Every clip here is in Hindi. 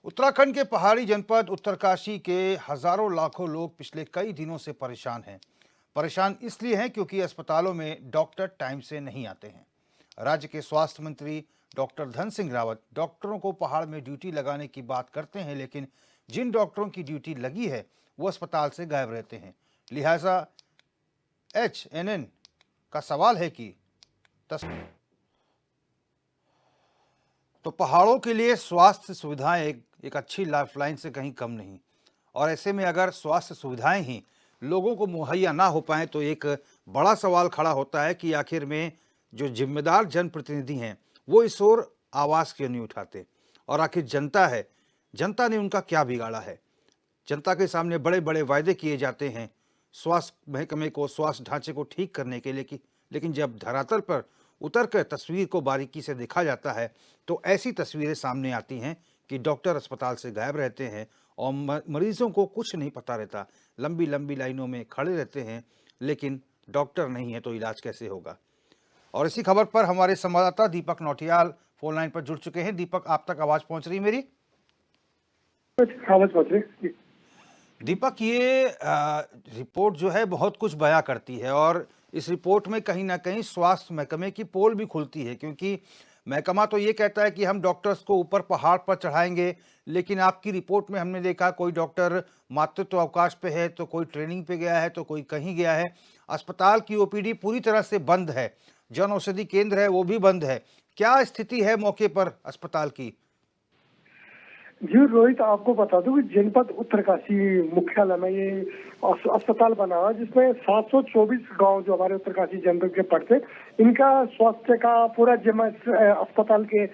उत्तराखंड के पहाड़ी जनपद उत्तरकाशी के हजारों लाखों लोग पिछले कई दिनों से परेशान हैं। परेशान इसलिए हैं क्योंकि अस्पतालों में डॉक्टर टाइम से नहीं आते हैं। राज्य के स्वास्थ्य मंत्री डॉक्टर धन सिंह रावत डॉक्टरों को पहाड़ में ड्यूटी लगाने की बात करते हैं, लेकिन जिन डॉक्टरों की ड्यूटी लगी है वो अस्पताल से गायब रहते हैं। लिहाजा HNN का सवाल है कि तो पहाड़ों के लिए स्वास्थ्य सुविधाएं एक अच्छी लाइफलाइन से कहीं कम नहीं। और ऐसे में अगर स्वास्थ्य सुविधाएं ही लोगों को मुहैया ना हो पाए तो एक बड़ा सवाल खड़ा होता है कि आखिर में जो जिम्मेदार जनप्रतिनिधि हैं वो इस ओर आवाज़ क्यों नहीं उठाते। और आखिर जनता है, जनता ने उनका क्या बिगाड़ा है। जनता के सामने बड़े बड़े वायदे किए जाते हैं स्वास्थ्य महकमे को, स्वास्थ्य ढांचे को ठीक करने के लिए, लेकिन जब धरातल पर उतर कर तस्वीर को बारीकी से देखा जाता है तो ऐसी तस्वीरें सामने आती हैं कि डॉक्टर अस्पताल से गायब रहते हैं और मरीजों को कुछ नहीं पता रहता। लंबी लंबी लाइनों में खड़े रहते हैं, लेकिन डॉक्टर नहीं है तो इलाज कैसे होगा। और इसी खबर पर हमारे संवाददाता दीपक नौटियाल फोन लाइन पर जुड़ चुके हैं। दीपक, आप तक आवाज पहुंच रही मेरी? आवाज पहुंच रही। दीपक, ये रिपोर्ट जो है बहुत कुछ बयां करती है और इस रिपोर्ट में कहीं ना कहीं स्वास्थ्य महकमे की पोल भी खुलती है, क्योंकि महकमा तो ये कहता है कि हम डॉक्टर्स को ऊपर पहाड़ पर चढ़ाएंगे, लेकिन आपकी रिपोर्ट में हमने देखा कोई डॉक्टर मातृत्व अवकाश पे है, तो कोई ट्रेनिंग पे गया है, तो कोई कहीं गया है। अस्पताल की OPD पूरी तरह से बंद है, जन औषधि केंद्र है वो भी बंद है। क्या स्थिति है मौके पर अस्पताल की? जी रोहित, आपको बता दूं कि जनपद उत्तरकाशी मुख्यालय में ये अस्पताल बना हुआ है, जिसमें 724 गांव जो हमारे उत्तरकाशी जनपद के पड़ते, इनका स्वास्थ्य का पूरा जिम्मा अस्पताल के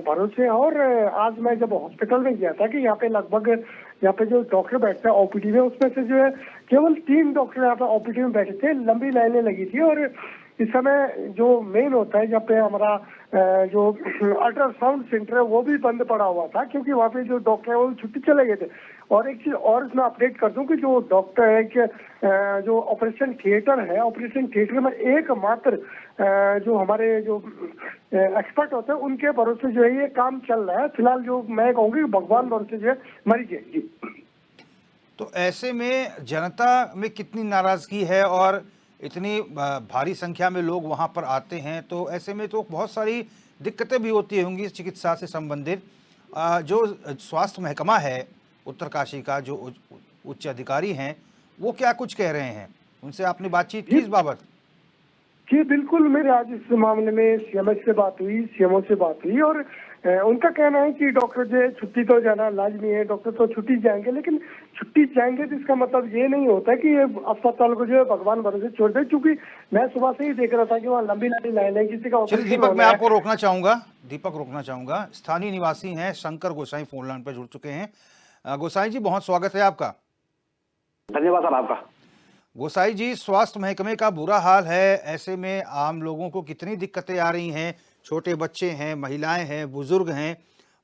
भरोसे है। और आज मैं जब हॉस्पिटल में गया था कि यहाँ पे लगभग यहाँ पे जो डॉक्टर बैठते हैं OPD में, उसमें से जो है केवल 3 डॉक्टर यहाँ पे OPD में बैठे थे। लंबी लाइनें लगी थी और इस समय जो मेन होता है जहाँ पे हमारा जो अल्ट्रासाउंड सेंटर है वो भी बंद पड़ा हुआ था, क्योंकि वहाँ पे जो डॉक्टर है वो छुट्टी चले गए थे। और एक चीज और इसमें अपडेट कर दूं कि जो डॉक्टर है कि जो ऑपरेशन थिएटर है, ऑपरेशन थिएटर में एकमात्र जो हमारे जो एक्सपर्ट होते हैं उनके भरोसे जो है ये काम चल रहा है। फिलहाल जो मैं कहूँगी भगवान भरोसे जो है मरीज है जी। तो ऐसे में जनता में कितनी नाराजगी है और इतनी भारी संख्या में लोग वहां पर आते हैं, तो ऐसे में तो बहुत सारी दिक्कतें भी होती होंगी चिकित्सा से संबंधित। जो स्वास्थ्य महकमा है उत्तरकाशी का, जो उच्च अधिकारी हैं, वो क्या कुछ कह रहे हैं? उनसे आपने बातचीत की इस बाबत? जी बिल्कुल, मेरे आज इस मामले में CMS से बात हुई, CMO से बात हुई और उनका कहना है कि डॉक्टर जो है छुट्टी तो जाना लाजमी है, डॉक्टर तो छुट्टी जाएंगे, लेकिन छुट्टी जाएंगे तो इसका मतलब ये नहीं होता कि ये अस्पताल को जो है भगवान भरोसे छोड़ दे। क्योंकि मैं सुबह से ही देख रहा था कि वहाँ लंबी लंबी लाइन है, किसी का चलिए दीपक, मैं आपको रोकना चाहूंगा। स्थानीय निवासी हैं शंकर गोसाई फोन लाइन पर जुड़ चुके हैं। गोसाई जी, बहुत स्वागत है आपका। धन्यवाद सर आपका। गोसाई जी, स्वास्थ्य महकमे का बुरा हाल है, ऐसे में आम लोगों को कितनी दिक्कतें आ रही हैं। छोटे बच्चे हैं, महिलाएं हैं, बुजुर्ग हैं,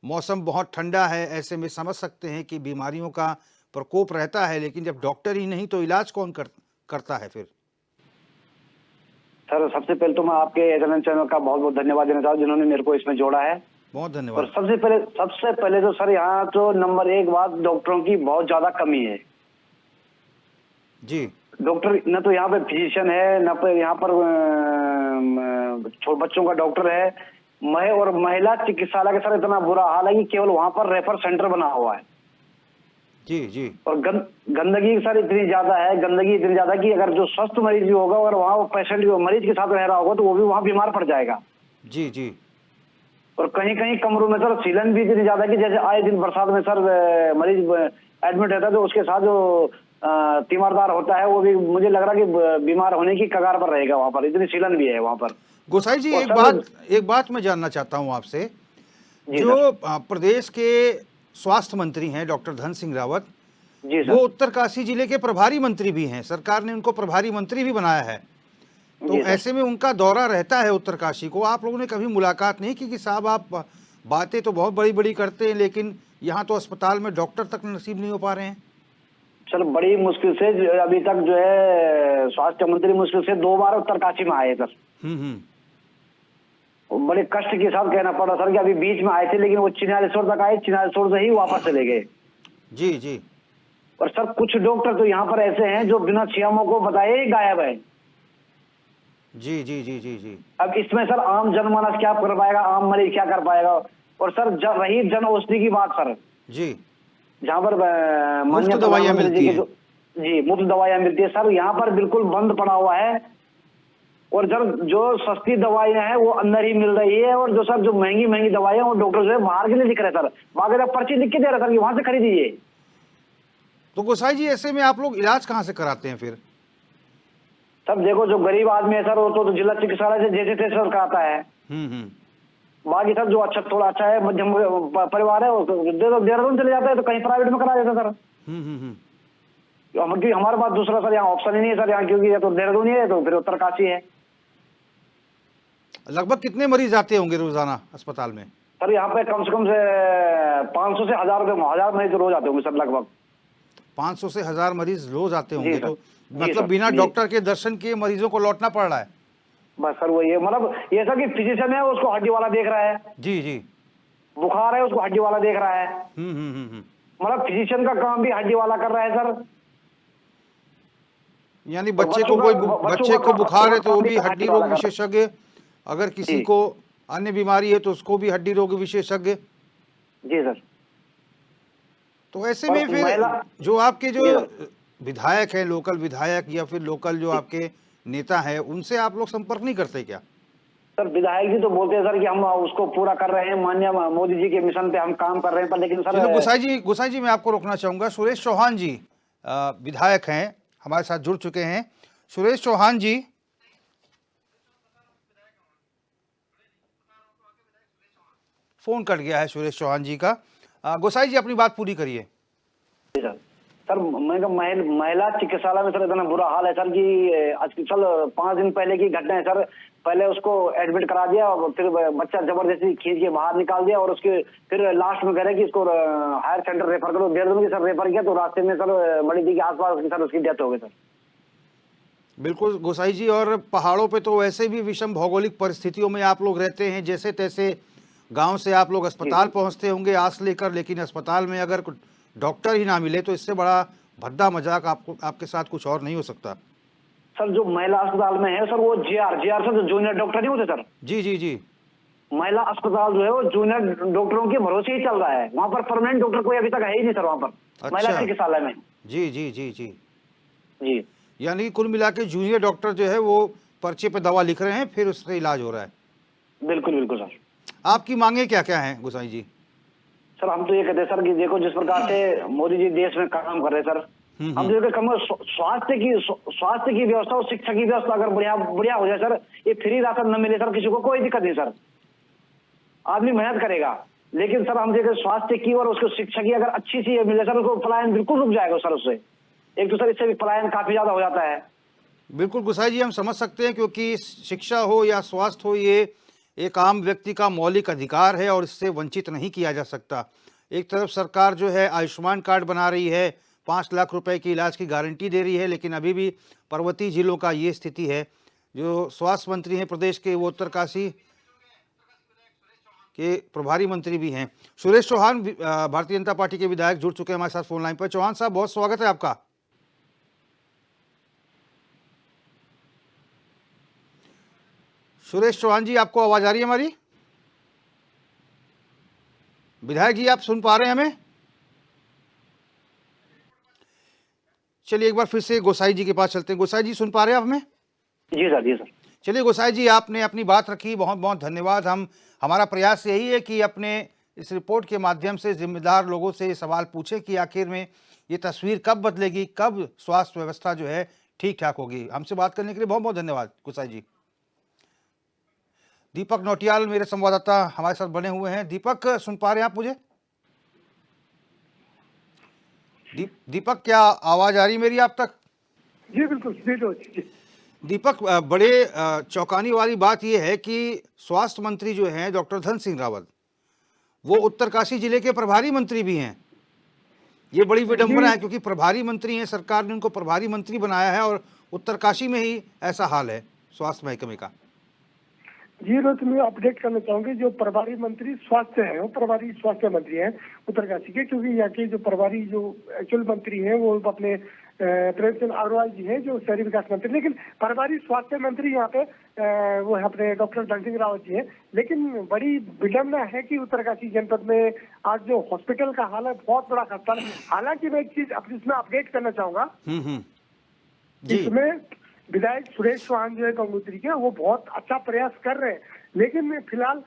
मौसम बहुत ठंडा है, ऐसे में समझ सकते हैं कि बीमारियों का प्रकोप रहता है, लेकिन जब डॉक्टर ही नहीं तो इलाज कौन करता है फिर? सर सबसे पहले तो मैं आपके HNN चैनल का बहुत बहुत धन्यवाद देना चाहूँ जिन्होंने मेरे को इसमें जोड़ा है। बहुत धन्यवाद। और सबसे पहले तो सर यहाँ तो नंबर 1 बात, डॉक्टरों की बहुत ज्यादा कमी है जी। डॉक्टर न तो यहाँ पे फिजिशियन है, न पे यहाँ पर बच्चों का डॉक्टर है। और महिला चिकित्सालय के सर इतना बुरा हाल है कि केवल वहां पर रेफर सेंटर बना हुआ है। जी जी। और गंदगी सर इतनी ज्यादा है, गंदगी इतनी ज्यादा कि अगर जो स्वस्थ मरीज भी होगा, अगर वहाँ पेशेंट मरीज के साथ रह रहा होगा तो वो भी वहाँ बीमार पड़ जाएगा। जी जी। और कहीं कहीं कमरों में सर सीलन भी इतनी ज्यादा कि जैसे आए दिन बरसात में सर मरीज एडमिट रहता है तो उसके साथ जो तीमारदार होता है वो भी मुझे लग रहा है कि बीमार होने की कगार पर रहेगा। वहां पर इतनी सीलन भी है वहां पर। गोसाई जी, एक बात मैं जानना चाहता हूं आपसे। जो प्रदेश के स्वास्थ्य मंत्री हैं डॉक्टर धन सिंह रावत, जी सर, वो उत्तरकाशी जिले के प्रभारी मंत्री भी हैं, सरकार ने उनको प्रभारी मंत्री भी बनाया है। तो ऐसे में उनका दौरा रहता है उत्तरकाशी को, आप लोगों ने कभी मुलाकात नहीं की कि साहब आप बातें तो बहुत बड़ी बड़ी करते हैं, लेकिन यहाँ तो अस्पताल में डॉक्टर तक नसीब नहीं हो पा रहे हैं? सर बड़ी मुश्किल से अभी तक जो है स्वास्थ्य मंत्री मुश्किल से 2 बार उत्तरकाशी में आए सर। बड़े कष्ट के साथ कहना पड़ा सर कि अभी बीच में आए थे, लेकिन वो चिन्हालेश्वर तक आए, चिन्हालेश्वर से ही वापस चले गए। जी जी और सर कुछ डॉक्टर तो यहाँ पर ऐसे हैं जो बिना छियामों को बताए ही गायब है। जी जी जी जी जी अब इसमें सर आम जनमानस क्या कर पाएगा, आम मरीज क्या कर पाएगा। और सर रही जन औषधि की बात सर, जी जहाँ पर मुफ्त माननीय दवाइयाँ प्रधानमंत्री मिलती जी के हैं। जी मुफ्त दवाइयाँ मिलती है सर, यहाँ पर बिल्कुल बंद पड़ा हुआ है। और सर जो सस्ती दवाइयाँ हैं वो अंदर ही मिल रही है, और जो सर जो महंगी महंगी दवाइयाँ वो डॉक्टर जो है बाहर के लिए लिख रहे हैं सर, बाकायदा पर्ची लिख के दे रहे हैं सर कि वहां से खरीदिए। तो गोसाई जी, ऐसे में आप लोग इलाज कहाँ से कराते हैं फिर? सर देखो जो गरीब आदमी है सर वो तो जिला चिकित्सालय से जैसे तैसे सर कराता है। बाकी सर जो अच्छा थोड़ा अच्छा है, मध्यम परिवार है, वो तो देहरादून चले जाता है, तो कहीं प्राइवेट में करा देता है सर। क्योंकि हमारे पास दूसरा सर यहाँ ऑप्शन ही नहीं है सर यहाँ, क्योंकि या तो देहरादून ही है तो फिर उत्तरकाशी है। लगभग कितने मरीज आते होंगे रोजाना अस्पताल में? सर यहाँ पे कम से 500 से 1000 मरीज रोज आते होंगे सर, लगभग 500 से 1000 मरीज रोज आते जी होंगे। सर। तो जी मतलब सर, बिना जी। डॉक्टर के दर्शन किए मरीजों को लौटना पड़ रहा है। बस सर वही है, मतलब ये सर कि फिजिशियन है उसको हड्डी वाला देख रहा है, जी जी बुखार है उसको हड्डी वाला देख रहा है। हम्म। मतलब फिजिशियन का काम भी हड्डी वाला कर रहा है सर। यानी और बच्चे को बच्चे को बुखार है तो वो भी हड्डी रोग वाला कर। विशेषज्ञ, अगर किसी जी। को अन्य बीमारी है तो उसको भी हड्डी रोग विशेषज्ञ। जी सर। तो ऐसे और में फिर महिला- जो आपके जो जी विधायक हैं, लोकल विधायक या फिर लोकल जो आपके नेता हैं, उनसे आप लोग संपर्क नहीं करते क्या? सर विधायक जी तो बोलते हैं सर कि हम उसको पूरा कर रहे हैं, माननीय मोदी जी के मिशन पे हम काम कर रहे हैं, पर लेकिन सर चलो गोसाई जी मैं आपको रोकना चाहूंगा। सुरेश चौहान जी विधायक हैं, हमारे साथ जुड़ चुके हैं। सुरेश चौहान जी, फोन कट गया है सुरेश चौहान जी का। गोसाई जी अपनी बात पूरी करिए। जी सर। सर मैं महिला चिकित्सालय में सर इतना बुरा हाल है सर कि आज चल 5 दिन पहले की घटना है सर। पहले उसको एडमिट करा दिया और फिर बच्चा जबरदस्ती खींच के बाहर निकाल दिया, और उसके फिर लास्ट में कह रहे कि इसको हायर सेंटर रेफर करो, देहरादून की सर रेफर किया, तो रास्ते में सर मणिदी के आसपास सर उसकी डेथ हो गई सर। बिल्कुल गोसाई जी, और पहाड़ों पे तो वैसे भी विषम भौगोलिक परिस्थितियों में आप लोग रहते हैं, जैसे तैसे गांव से आप लोग अस्पताल पहुंचते होंगे आस लेकर, लेकिन अस्पताल में अगर डॉक्टर ही ना मिले तो इससे बड़ा भद्दा मजाक आपको आपके साथ कुछ और नहीं हो सकता। सर जो महिला अस्पताल में है सर वो जीआर सर जो जूनियर डॉक्टर नहीं होते सर, जी जी जी महिला अस्पताल जो है वो जूनियर डॉक्टरों के भरोसे ही चल रहा है। वहाँ पर परमानेंट डॉक्टर कोई अभी तक है ही नहीं सर वहाँ पर महिला चिकित्सालय में। जी जी जी जी जी यानी कुल मिला के जूनियर डॉक्टर जो है वो पर्चे पे दवा लिख रहे हैं, फिर उससे इलाज हो रहा है। बिल्कुल बिल्कुल सर। आपकी मांगे क्या क्या हैं गोसाई जी? सर हम तो ये कहते हैं सर कि देखो जिस प्रकार से मोदी जी देश में काम कर रहे हैं सर, हम जो कम स्वास्थ्य की व्यवस्था और शिक्षा की व्यवस्था अगर बढ़िया हो जाए सर, ये फ्री राशन न मिले सर किसी को कोई दिक्कत नहीं सर, आदमी मेहनत करेगा। लेकिन सर हम देखिए स्वास्थ्य की और उसको शिक्षा की अगर अच्छी सी मिले सर, उसको पलायन बिल्कुल रुक जाएगा सर उससे। एक तो सर इससे भी पलायन काफी ज्यादा हो जाता है। बिल्कुल गोसाई जी हम समझ सकते हैं, क्योंकि शिक्षा हो या स्वास्थ्य हो ये एक आम व्यक्ति का मौलिक अधिकार है और इससे वंचित नहीं किया जा सकता। एक तरफ सरकार जो है आयुष्मान कार्ड बना रही है, 5 लाख रुपए की इलाज की गारंटी दे रही है, लेकिन अभी भी पर्वतीय जिलों का ये स्थिति है। जो स्वास्थ्य मंत्री हैं प्रदेश के, वो उत्तरकाशी के प्रभारी मंत्री भी हैं। सुरेश चौहान भारतीय जनता पार्टी के विधायक जुड़ चुके हैं हमारे साथ फोन लाइन पर। चौहान साहब बहुत स्वागत है आपका। सुरेश चौहान जी आपको आवाज आ रही है हमारी? विधायक जी आप सुन पा रहे हैं हमें? चलिए एक बार फिर से गोसाई जी के पास चलते हैं। गोसाई जी सुन पा रहे हैं आप हमें? जी सर, जी सर। चलिए गोसाई जी आपने अपनी बात रखी, बहुत बहुत धन्यवाद। हमारा प्रयास यही है कि अपने इस रिपोर्ट के माध्यम से जिम्मेदार लोगों से ये सवाल पूछे कि आखिर में ये तस्वीर कब बदलेगी, कब स्वास्थ्य व्यवस्था जो है ठीक ठाक होगी। हमसे बात करने के लिए बहुत बहुत धन्यवाद गोसाई जी। दीपक नौटियाल मेरे संवाददाता हमारे साथ बने हुए हैं। दीपक सुन पा रहे हैं आप मुझे? दीपक क्या आवाज आ रही मेरी आप तक? जी बिल्कुल जी। दीपक बड़े चौंकाने वाली बात यह है कि स्वास्थ्य मंत्री जो हैं डॉक्टर धन सिंह रावत, वो उत्तरकाशी जिले के प्रभारी मंत्री भी हैं। ये बड़ी विडंबना है, क्योंकि प्रभारी मंत्री हैं, सरकार ने उनको प्रभारी मंत्री बनाया है और उत्तरकाशी में ही ऐसा हाल है स्वास्थ्य महकमे का। जी रोहित, मैं अपडेट करना चाहूंगी, जो प्रभारी मंत्री स्वास्थ्य है वो प्रभारी स्वास्थ्य मंत्री हैं उत्तरकाशी के, क्योंकि यहाँ के जो प्रभारी जो एक्चुअल मंत्री हैं वो अपने प्रेम चंद अग्रवाल जी हैं जो शहरी विकास मंत्री, लेकिन प्रभारी स्वास्थ्य मंत्री यहाँ पे वो है अपने डॉक्टर धन सिंह रावत जी हैं। लेकिन बड़ी विडम्बना है कि उत्तरकाशी जनपद में आज जो हॉस्पिटल का हाल है बहुत बड़ा खस्ता है। हालांकि मैं एक चीज अपने इसमें अपडेट करना चाहूंगा, जी इसमें विधायक सुरेश चौहान जो है गंगोत्री के, वो बहुत अच्छा प्रयास कर रहे हैं, लेकिन फिलहाल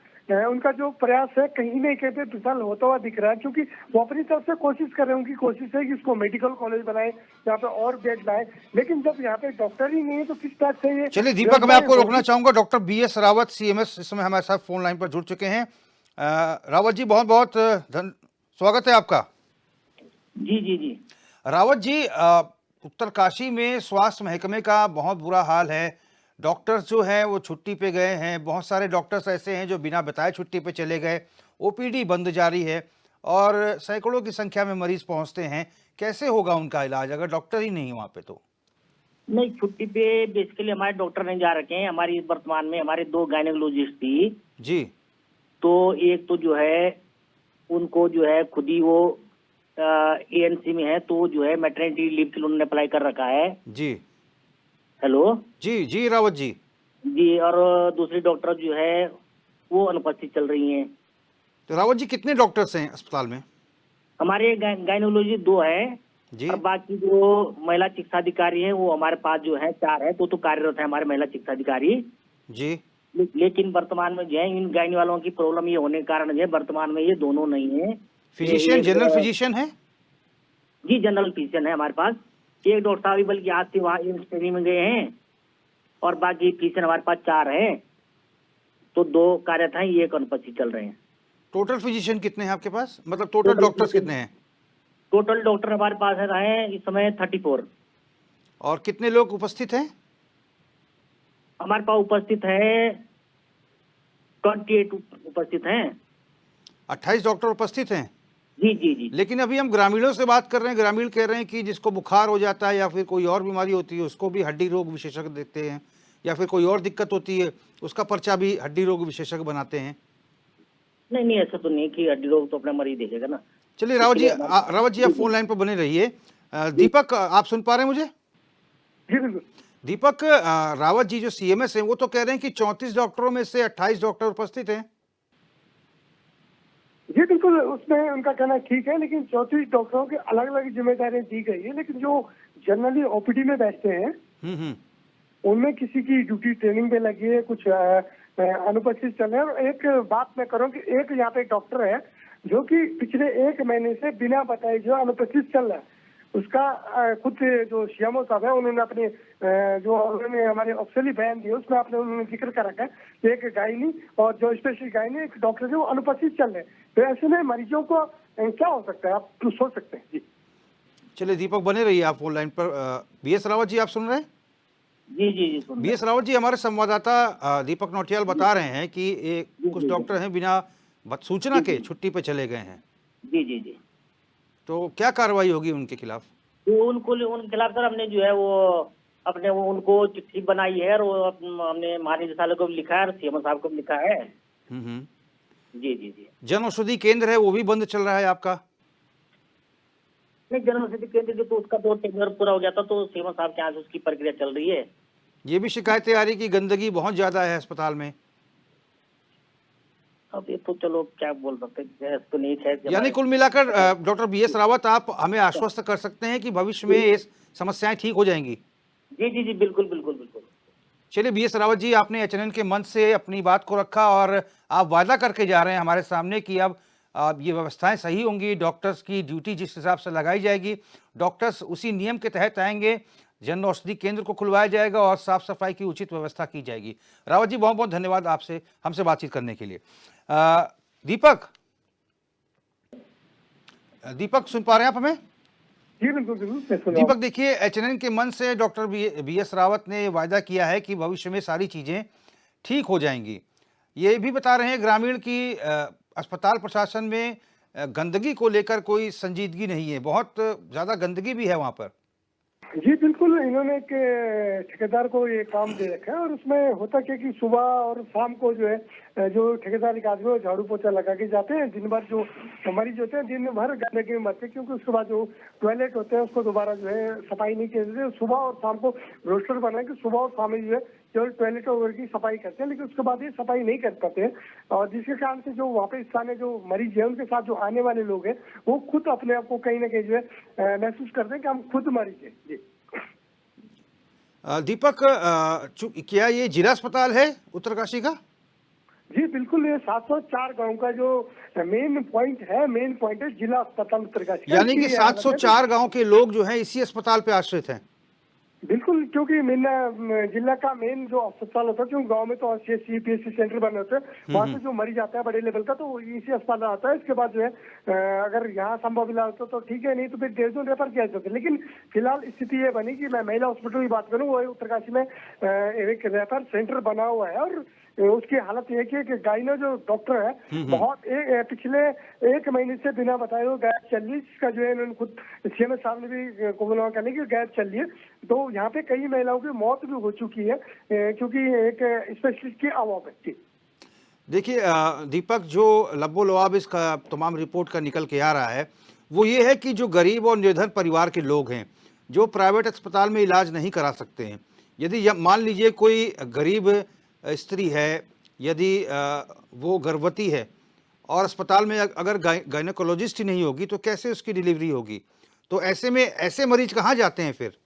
उनका जो प्रयास है कहीं नहीं कहीं पे विफल होता हुआ दिख रहा है, क्योंकि वो अपनी तरफ से कोशिश कर रहे हैं। उनकी कोशिश है कि इसको मेडिकल कॉलेज बनाए, यहाँ पे और बेड लाए, लेकिन जब यहाँ पे डॉक्टर ही नहीं है तो किस टाइप से ये। चलिए दीपक, मैं आपको रोकना चाहूंगा। डॉक्टर BS रावत CMS इस समय हमारे साथ फोन लाइन पर जुड़ चुके हैं। रावत जी, बहुत बहुत स्वागत है आपका। जी जी जी। रावत जी, उत्तरकाशी में स्वास्थ्य महकमे का बहुत बुरा हाल है। डॉक्टर्स जो हैं वो छुट्टी पे गए हैं, बहुत सारे डॉक्टर्स ऐसे हैं जो बिना बताए छुट्टी पे चले गए, OPD बंद जारी है और सैकड़ों की संख्या में मरीज पहुंचते हैं। कैसे होगा उनका इलाज अगर डॉक्टर ही नहीं है वहाँ पे? तो नहीं, छुट्टी पे बेसिकली हमारे डॉक्टर नहीं जा रखे हैं। हमारी वर्तमान में हमारे 2 गायनेकोलॉजिस्ट थी, जी, तो एक तो जो है उनको जो है खुद ही वो ANC में है, तो जो है मैटरनिटी लीव के लिए उन्होंने अप्लाई कर रखा है। जी, हेलो जी, जी रावत जी। जी। और दूसरी डॉक्टर जो है वो अनुपस्थित चल रही हैं। तो रावत जी, कितने डॉक्टर्स हैं अस्पताल में? हमारे गायनोलॉजी 2 है जी, और बाकी जो महिला चिकित्सा अधिकारी है वो हमारे पास जो है 4 है, तो कार्यरत है हमारे महिला चिकित्सा अधिकारी। जी, लेकिन वर्तमान में जो है इन गायनी वालों की प्रॉब्लम ये होने के कारण जो है वर्तमान में ये दोनों नहीं है। फिजिशियन, एक- जनरल फिजिशियन है? जी, जनरल फिजिशियन है हमारे पास। एक डॉक्टर साहब ही बल्कि आज से वहाँ एम्स ट्रेनिंग में गए हैं और बाकी फिजिशियन हमारे पास 4 हैं, तो 2 कार्यरत हैं, ये एक अनुपस्थित चल रहे हैं। टोटल फिजिशियन कितने हैं आपके पास, मतलब टोटल डॉक्टर्स कितने हैं? टोटल डॉक्टर हमारे पास है इस समय 34। और कितने लोग उपस्थित हैं? हमारे पास उपस्थित है 28 उपस्थित हैं। 28 डॉक्टर उपस्थित हैं। जी जी जी। लेकिन अभी हम ग्रामीणों से बात कर रहे हैं। ग्रामीण कह रहे हैं कि जिसको बुखार हो जाता है या फिर कोई और बीमारी होती है उसको भी हड्डी रोग विशेषज्ञ देखते हैं, या फिर कोई और दिक्कत होती है उसका पर्चा भी हड्डी रोग विशेषज्ञ बनाते हैं। नहीं नहीं, ऐसा तो नहीं कि हड्डी रोग तो अपना मरीज देखेगा ना। चलिए रावत जी, रावत जी आप फोन लाइन पर बने रहिए। दीपक, आप सुन पा रहे हैं मुझे? जी बिल्कुल। दीपक, रावत जी जो CMS हैं वो तो कह रहे हैं कि 34 डॉक्टरों में से 28 डॉक्टर उपस्थित हैं। जी बिल्कुल, उसमें उनका कहना ठीक है, लेकिन 34 डॉक्टरों की अलग अलग जिम्मेदारियां दी गई है, लेकिन जो जनरली OPD में बैठते हैं उनमें किसी की ड्यूटी ट्रेनिंग पे लगी है, कुछ अनुपस्थित चल रहे हैं। और एक बात मैं करूं कि एक यहाँ पे डॉक्टर है जो कि पिछले 1 महीने से बिना बताए जो अनुपस्थित चल रहा है, उसका खुद जो CMO साहब है उन्होंने अपने जो उन्होंने हमारे ऑफिशियली बयान दिए उसमें आपने उन्होंने जिक्र कर रखा है कि एक गायनी और जो स्पेशल गायनी एक डॉक्टर जो अनुपस्थित चल रहे हैं, तो ऐसे में मरीजों को क्या हो सकता है आप तो सोच सकते हैं। जी चलिए दीपक, बने रहिए आप फोन लाइन पर। BS रावत जी, आप सुन रहे हैं? जी जी जी, सुन रहे हैं। BS रावत जी, हमारे संवाददाता दीपक नौटियाल बता रहे हैं कि कुछ डॉक्टर हैं बिना सूचना के छुट्टी पे चले गए हैं, जी जी जी। तो क्या कार्रवाई होगी उनके खिलाफ? तो उनके खिलाफ सर हमने जो है वो अपने वो उनको चिट्ठी बनाई है और वो हमने महानिदेशालय को भी लिखा है और CMO साहब को भी लिखा है। जी जी जी। जन औषधि केंद्र है वो भी बंद चल रहा है आपका? नहीं, जन औषधि केंद्र जो तो उसका तो टेंडर पूरा हो गया था, तो CMO साहब के यहाँ से उसकी प्रक्रिया चल रही है। ये भी शिकायतें आ रही कि गंदगी बहुत ज्यादा है अस्पताल में। अब ये तो चलो क्या बोल सकते हैं, तो नहीं है। यानी कुल मिलाकर डॉक्टर BS रावत, आप हमें आश्वस्त कर सकते हैं कि भविष्य में ये समस्याएं ठीक हो जाएंगी? जी जी जी, बिल्कुल बिल्कुल बिल्कुल। चलिए BS रावत जी, आपने HNN के मंच से अपनी बात को रखा और आप वादा करके जा रहे हैं हमारे सामने कि अब ये व्यवस्थाएं सही होंगी, डॉक्टर्स की ड्यूटी जिस हिसाब से लगाई जाएगी, डॉक्टर्स उसी नियम के तहत आएंगे, जन औषधि केंद्र को खुलवाया जाएगा और साफ सफाई की उचित व्यवस्था की जाएगी। रावत जी, बहुत बहुत धन्यवाद आपसे हमसे बातचीत करने के लिए। दीपक, दीपक सुन पा रहे हैं आप हमें? जी बिल्कुल बिल्कुल, मैं सुन रहा हूं। दीपक देखिए, HNN के मन से डॉक्टर BS रावत ने वायदा किया है कि भविष्य में सारी चीजें ठीक हो जाएंगी। ये भी बता रहे हैं ग्रामीण की अस्पताल प्रशासन में गंदगी को लेकर कोई संजीदगी नहीं है, बहुत ज्यादा गंदगी भी है वहां पर। जी बिल्कुल। बिल्कुल इन्होंने एक ठेकेदार को ये काम दे रखा है और उसमें होता क्या कि सुबह और शाम को जो है जो ठेकेदार के आदमी वो झाड़ू पोछा लगा के जाते हैं। दिन भर जो मरीज होते हैं दिन भर गंदगी में मरते हैं, क्योंकि उसके बाद जो टॉयलेट होते हैं उसको दोबारा जो है सफाई नहीं की जाती। सुबह और शाम को रोस्टर बना कि सुबह और शाम में जो है केवल टॉयलेट वगैरह की सफाई करते हैं, लेकिन उसके बाद ये सफाई नहीं कर पाते हैं। और जिसके कारण से जो वहाँ पे स्थानीय जो मरीज है उनके साथ जो आने वाले लोग हैं वो खुद अपने आप को कहीं ना कहीं जो है महसूस करते हैं कि हम खुद मरीज हैं। जी दीपक, क्या ये जिला अस्पताल है उत्तरकाशी का? जी बिल्कुल, ये 704 गांव का जो मेन पॉइंट है जिला अस्पताल उत्तरकाशी का। यानी कि इसकी हालत है 704 गांव के लोग जो हैं इसी अस्पताल पे आश्रित हैं। बिल्कुल, क्योंकि जिला का मेन जो अस्पताल होता है, क्योंकि गांव में तो सीएचसी पीएचसी सेंटर बने होते हैं, वहाँ से जो मरीज आता है बड़े लेवल का तो वो इसी अस्पताल आता है। इसके बाद जो है अगर यहाँ संभव इलाज होता तो ठीक है, नहीं तो फिर देहरादून रेफर किया जाता है। लेकिन फिलहाल स्थिति ये बनी कि मैं महिला हॉस्पिटल की बात करूँ, वो उत्तरकाशी में एक रेफर सेंटर बना हुआ है और उसकी हालत ये है कि गाइनो जो डॉक्टर है बहुत पिछले 1 महीने से बिना बताए हुए गैप चल रही है, जिसका जो है इन्होंने खुद सीएम साहब ने भी कोबलवा करने की गैप चल रही है। तो यहाँ पे कई महिलाओं की मौत भी हो चुकी है क्योंकि एक स्पेशलिस्ट की अभाव है। देखिए दीपक, जो लब्बो लुआब इसका तमाम रिपोर्ट का निकल के आ रहा है वो ये है कि जो गरीब और निर्धन परिवार के लोग हैं जो प्राइवेट अस्पताल में इलाज नहीं करा सकते हैं, यदि मान लीजिए कोई गरीब स्त्री है, यदि वो गर्भवती है और अस्पताल में अगर गायनेकोलॉजिस्ट ही नहीं होगी तो कैसे उसकी डिलीवरी होगी? तो ऐसे में ऐसे मरीज कहाँ जाते हैं फिर?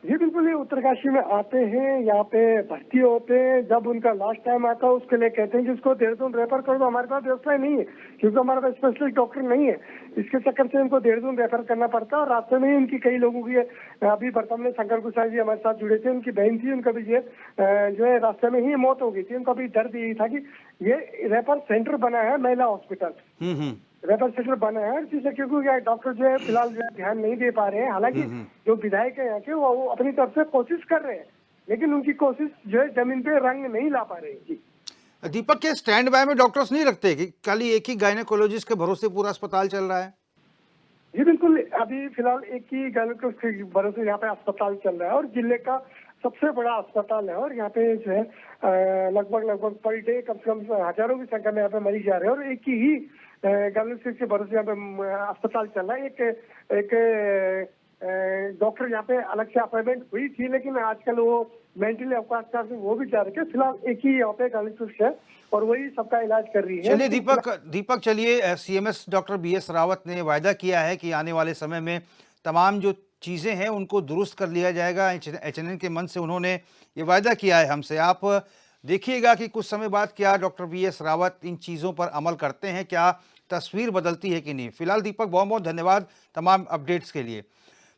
जी बिल्कुल, ये उत्तरकाशी में आते हैं, यहाँ पे भर्ती होते हैं। जब उनका लास्ट टाइम आता है उसके लिए कहते हैं कि उसको देहरादून रेफर कर दो, हमारे पास व्यवस्था नहीं है क्योंकि हमारे पास स्पेशलिस्ट डॉक्टर नहीं है। इसके चक्कर से उनको देहरादून रेफर करना पड़ता है। और रास्ते में ही उनकी कई लोगों की अभी वर्तमान में शंकर गुसाई जी हमारे साथ जुड़े थे, उनकी बहन थी, उनका भी जो है रास्ते में ही मौत हो गई थी। उनका भी दर्द यही था कि ये रेफर सेंटर बना है महिला हॉस्पिटल, रेफर सेंटर बना है, जिससे क्योंकि डॉक्टर जो है फिलहाल जो है ध्यान नहीं दे पा रहे हैं। हालांकि जो विधायक है यहाँ के वो अपनी तरफ से कोशिश कर रहे हैं, लेकिन उनकी कोशिश जो है जमीन पे रंग नहीं ला पा रहे हैं। जी दीपक, के स्टैंड बाय में डॉक्टर्स नहीं रखते कि खाली एक ही गायनेकोलॉजिस्ट के भरोसे पूरा अस्पताल चल रहा है? जी बिल्कुल, अभी फिलहाल एक ही गायनेकोलॉजिस्ट के भरोसे यहाँ पे अस्पताल चल रहा है और जिले का सबसे बड़ा अस्पताल है। और यहाँ पे जो है लगभग पर डे कम से कम हजारों की संख्या में यहाँ पे मरीज जा रहे हैं और एक ही गायनेकोलॉजिस्ट के भरोसे यहाँ पे अस्पताल चल रहा है। एक डॉक्टर यहाँ पे अलग से अपॉइंटमेंट हुई थी, लेकिन आजकल वो मेंटली अवकाश कर वो भी जा रहे हैं। फिलहाल एक ही यहाँ पे गायनेकोलॉजिस्ट है और वही सबका इलाज कर रही है। चलिए दीपक चलिए, सीएमएस डॉक्टर बीएस रावत ने वायदा किया है कि आने वाले समय में तमाम जो चीज़ें हैं उनको दुरुस्त कर लिया जाएगा। एचएनएन के मन से उन्होंने ये वायदा किया है हमसे। आप देखिएगा कि कुछ समय बाद क्या डॉक्टर बीएस रावत इन चीज़ों पर अमल करते हैं, क्या तस्वीर बदलती है कि नहीं। फिलहाल दीपक, बहुत बहुत धन्यवाद तमाम अपडेट्स के लिए।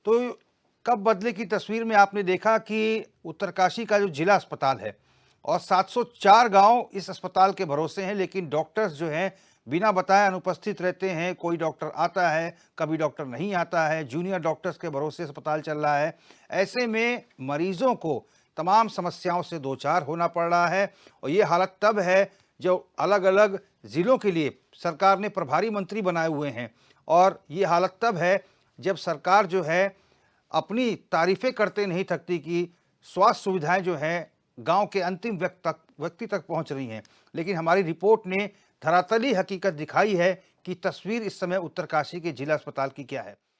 तो कब बदले की तस्वीर में आपने देखा कि उत्तरकाशी का जो जिला अस्पताल है और 704 गांव इस अस्पताल के भरोसे हैं, लेकिन डॉक्टर्स जो हैं बिना बताए अनुपस्थित रहते हैं। कोई डॉक्टर आता है, कभी डॉक्टर नहीं आता है, जूनियर डॉक्टर्स के भरोसे अस्पताल चल रहा है। ऐसे में मरीजों को तमाम समस्याओं से दो चार होना पड़ रहा है और ये हालत तब है जो अलग अलग ज़िलों के लिए सरकार ने प्रभारी मंत्री बनाए हुए हैं। और ये हालत तब है जब सरकार जो है अपनी तारीफ़ें करते नहीं थकती कि स्वास्थ्य सुविधाएं जो हैं गांव के अंतिम व्यक्ति तक पहुंच रही हैं। लेकिन हमारी रिपोर्ट ने धरातली हकीकत दिखाई है कि तस्वीर इस समय उत्तरकाशी के जिला अस्पताल की क्या है।